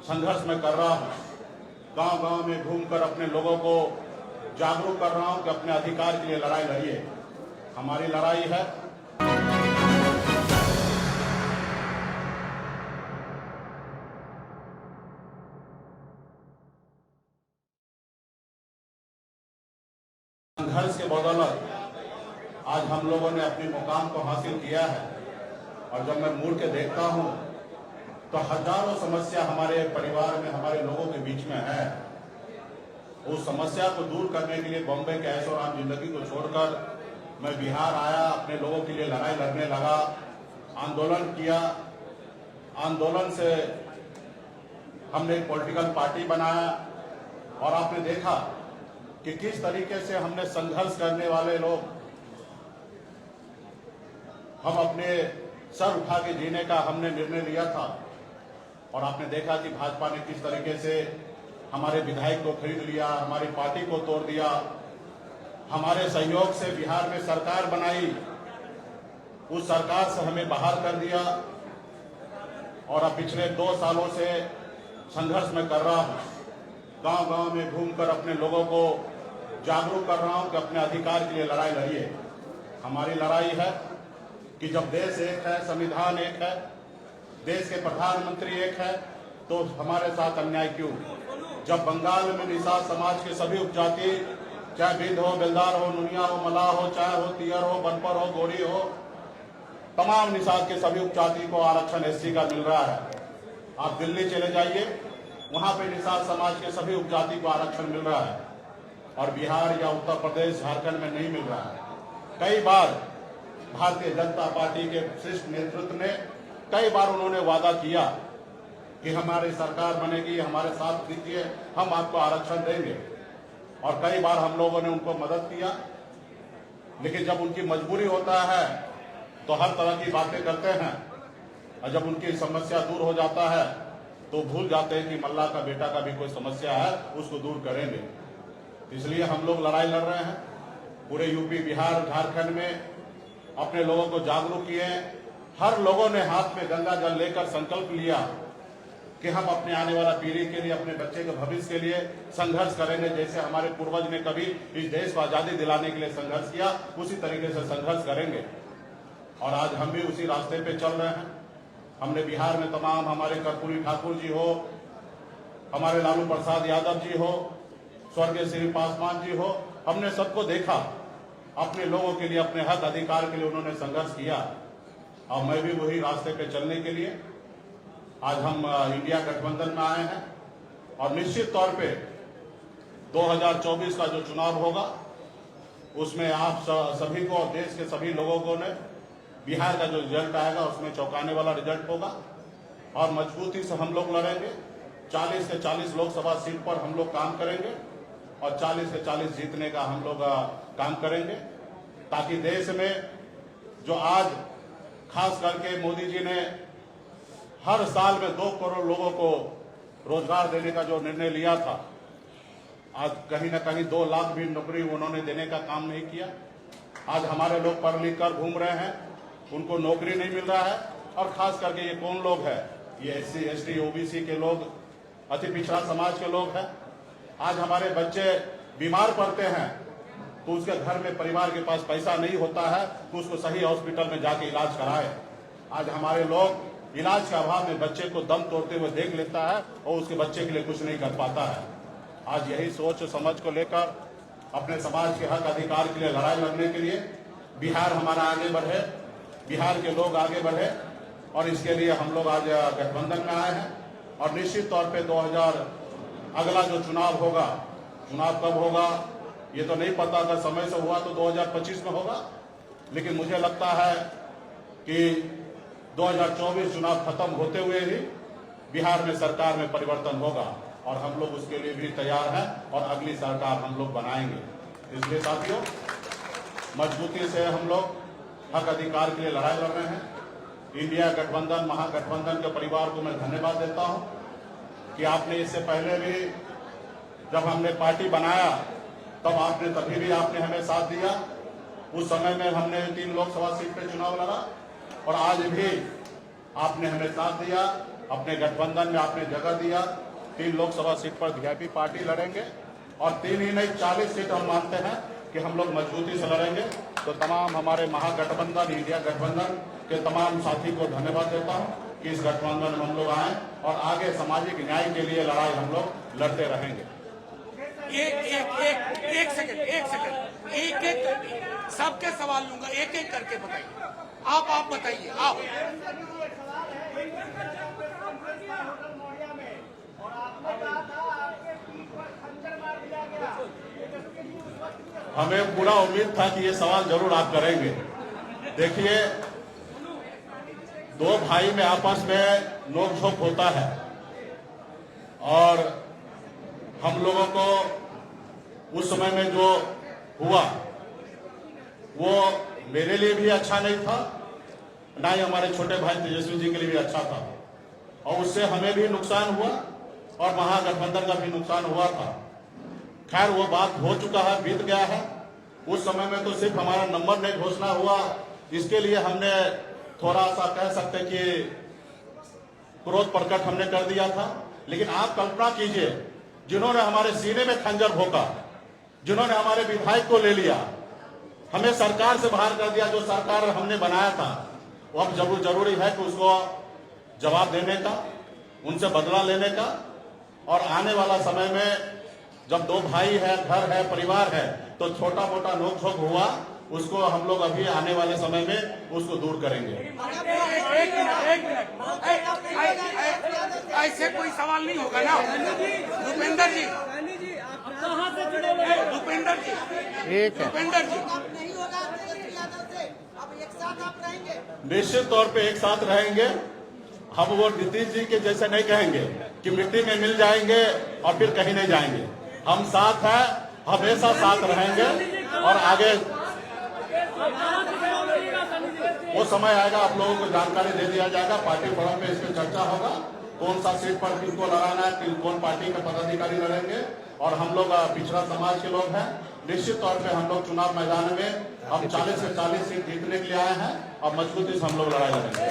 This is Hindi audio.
संघर्ष में कर रहा हूँ। गांव-गांव में घूमकर अपने लोगों को जागरूक कर रहा हूँ कि अपने अधिकार के लिए लड़ाई लड़िए। हमारी लड़ाई है। संघर्ष के बदौलत आज हम लोगों ने अपने मुकाम को हासिल किया है। और जब मैं मुड़ के देखता हूँ तो हजारों समस्या हमारे परिवार में, हमारे लोगों के बीच में है। उस समस्या को दूर करने के लिए बॉम्बे के ऐशो आराम जिंदगी को छोड़कर मैं बिहार आया, अपने लोगों के लिए लड़ाई लड़ने लगा, आंदोलन किया। आंदोलन से हमने एक पॉलिटिकल पार्टी बनाया और आपने देखा कि किस तरीके से हमने संघर्ष करने वाले लोग हम अपने सर उठा के जीने का हमने निर्णय लिया था। और आपने देखा कि भाजपा ने किस तरीके से हमारे विधायक को खरीद लिया, हमारी पार्टी को तोड़ दिया, हमारे सहयोग से बिहार में सरकार बनाई, उस सरकार से हमें बाहर कर दिया। और अब पिछले 2 सालों से संघर्ष में कर रहा हूँ। गांव-गांव में घूमकर अपने लोगों को जागरूक कर रहा हूँ कि अपने अधिकार के लिए लड़ाई लड़िए। हमारी लड़ाई है कि जब देश एक है, संविधान एक है, देश के प्रधानमंत्री एक है, तो हमारे साथ अन्याय क्यों? जब बंगाल में निषाद समाज के सभी उपजाति, चाहे बिंद हो, बेलदार हो, नुनिया हो, मलाह हो, चाहे हो तियर हो, बनपर हो, गोरी हो, तमाम निषाद के सभी उपजाति को आरक्षण एससी का मिल रहा है। आप दिल्ली चले जाइए, वहां पे निषाद समाज के सभी उपजाति को आरक्षण मिल रहा है और बिहार या उत्तर प्रदेश, झारखंड में नहीं मिल रहा है। कई बार भारतीय जनता पार्टी के शीर्ष नेतृत्व ने कई बार उन्होंने वादा किया कि हमारी सरकार बनेगी, हमारे साथ दीजिए, हम आपको आरक्षण देंगे। और कई बार हम लोगों ने उनको मदद किया, लेकिन जब उनकी मजबूरी होता है तो हर तरह की बातें करते हैं। और जब उनकी समस्या दूर हो जाता है तो भूल जाते हैं कि मल्ला का बेटा का भी कोई समस्या है, उसको दूर करेंगे। इसलिए हम लोग लड़ाई लड़ रहे हैं। पूरे यूपी, बिहार, झारखंड में अपने लोगों को जागरूक किए। हर लोगों ने हाथ में गंगा जल लेकर संकल्प लिया कि हम अपने आने वाला पीढ़ी के लिए, अपने बच्चे के भविष्य के लिए संघर्ष करेंगे। जैसे हमारे पूर्वज ने कभी इस देश को आजादी दिलाने के लिए संघर्ष किया, उसी तरीके से संघर्ष करेंगे। और आज हम भी उसी रास्ते पे चल रहे हैं। हमने बिहार में तमाम, हमारे कर्पूरी ठाकुर जी हो, हमारे लालू प्रसाद यादव जी हो, स्वर्गीय श्री पासवान जी हो, हमने सबको देखा। अपने लोगों के लिए, अपने हक अधिकार के लिए उन्होंने संघर्ष किया। और मैं भी वही रास्ते पे चलने के लिए आज हम इंडिया गठबंधन में आए हैं। और निश्चित तौर पे 2024 का जो चुनाव होगा उसमें आप सभी को और देश के सभी लोगों को ने बिहार का जो रिजल्ट आएगा उसमें चौंकाने वाला रिजल्ट होगा। और मजबूती से हम लोग लड़ेंगे। 40 से 40 लोकसभा सीट पर हम लोग काम करेंगे और 40 से 40 जीतने का हम लोग काम करेंगे, ताकि देश में जो आज खास करके मोदी जी ने हर साल में 2 करोड़ लोगों को रोजगार देने का जो निर्णय लिया था, आज कहीं ना कहीं 2 लाख भी नौकरी उन्होंने देने का काम नहीं किया। आज हमारे लोग पढ़ लिख कर घूम रहे हैं, उनको नौकरी नहीं मिल रहा है। और खास करके ये कौन लोग हैं? ये SC, ST, OBC के लोग, अति पिछड़ा समाज के लोग हैं। आज हमारे बच्चे बीमार पड़ते हैं तो उसके घर में, परिवार के पास पैसा नहीं होता है तो उसको सही हॉस्पिटल में जाके इलाज कराए। आज हमारे लोग इलाज के अभाव में बच्चे को दम तोड़ते हुए देख लेता है और उसके बच्चे के लिए कुछ नहीं कर पाता है। आज यही सोच समझ को लेकर अपने समाज के हक अधिकार के लिए लड़ाई लड़ने के लिए बिहार हमारा आगे बढ़े, बिहार के लोग आगे बढ़े। और इसके लिए हम लोग आज गठबंधन में आए हैं। और निश्चित तौर पे 2000 अगला जो चुनाव होगा, चुनाव कब होगा ये तो नहीं पता। अगर समय से हुआ तो 2025 में होगा, लेकिन मुझे लगता है कि 2024 चुनाव खत्म होते हुए ही बिहार में सरकार में परिवर्तन होगा। और हम लोग उसके लिए भी तैयार हैं और अगली सरकार हम लोग बनाएंगे। इसलिए साथियों, मजबूती से हम लोग हक अधिकार के लिए लड़ाई लड़ रहे हैं। इंडिया गठबंधन, महागठबंधन के परिवार को मैं धन्यवाद देता हूं कि आपने इससे पहले भी जब हमने पार्टी बनाया तब तभी भी आपने हमें साथ दिया। उस समय में हमने 3 लोकसभा सीट पे चुनाव लड़ा और आज भी आपने हमें साथ दिया। अपने गठबंधन में आपने जगह दिया। 3 लोकसभा सीट पर वीआईपी पार्टी लड़ेंगे और 3 ही नहीं 40 सीट हम मानते हैं कि हम लोग मजबूती से लड़ेंगे। तो तमाम हमारे महागठबंधन इंडिया गठबंधन के तमाम साथी को धन्यवाद देता हूं कि इस गठबंधन में हम लोग आए और आगे सामाजिक न्याय के लिए लड़ाई हम लोग लड़ते रहेंगे। एक सेकंड एक सबके सवाल लूंगा, एक एक करके बताइए। आप बताइए। आप हमें पूरा उम्मीद था कि ये सवाल जरूर आप करेंगे। देखिए, 2 भाई में आपस में नोकझोंक होता है और हम लोगों को उस समय में जो हुआ वो मेरे लिए भी अच्छा नहीं था, ना ही हमारे छोटे भाई तेजस्वी जी के लिए भी अच्छा था, और उससे हमें भी नुकसान हुआ और महागठबंधन का भी नुकसान हुआ था। खैर, वो बात हो चुका है, बीत गया है। उस समय में तो सिर्फ हमारा नंबर नहीं घोषणा हुआ, इसके लिए हमने थोड़ा सा कह सकते कि क्रोध प्रकट हमने कर दिया था। लेकिन आप कल्पना कीजिए, जिन्होंने हमारे सीने में खंजर भोंका, जिन्होंने हमारे विधायक को ले लिया, हमें सरकार से बाहर कर दिया, जो सरकार हमने बनाया था, वो अब जरूरी है कि उसको जवाब देने का, उनसे बदला लेने का। और आने वाला समय में जब 2 भाई है, घर है, परिवार है, तो छोटा मोटा नोकझोंक हुआ, उसको हम लोग अभी आने वाले समय में उसको दूर करेंगे। एक मिनट, ऐसे कोई सवाल नहीं होगा ना। भूपेंद्र जी, भूपेंद्र जी, भूपेंद्र जी, निश्चित तौर पे एक साथ रहेंगे। हम वो नीतीश जी के जैसे नहीं कहेंगे कि मिट्टी में मिल जाएंगे और फिर कहीं नहीं जाएंगे। हम साथ हैं, हमेशा साथ रहेंगे और आगे वो समय आएगा, आप लोगों को जानकारी दे दिया जाएगा। पार्टी फोरम में इस पर चर्चा होगा, कौन सा सीट पर किसको लड़ाना है, कौन पार्टी के पदाधिकारी लड़ेंगे। और हम लोग पिछड़ा समाज के लोग हैं, निश्चित तौर पे हम लोग चुनाव मैदान में हम 40 से 40 सीट जीतने के लिए आए हैं और मजबूती से हम लोग लड़ाई लड़ेंगे।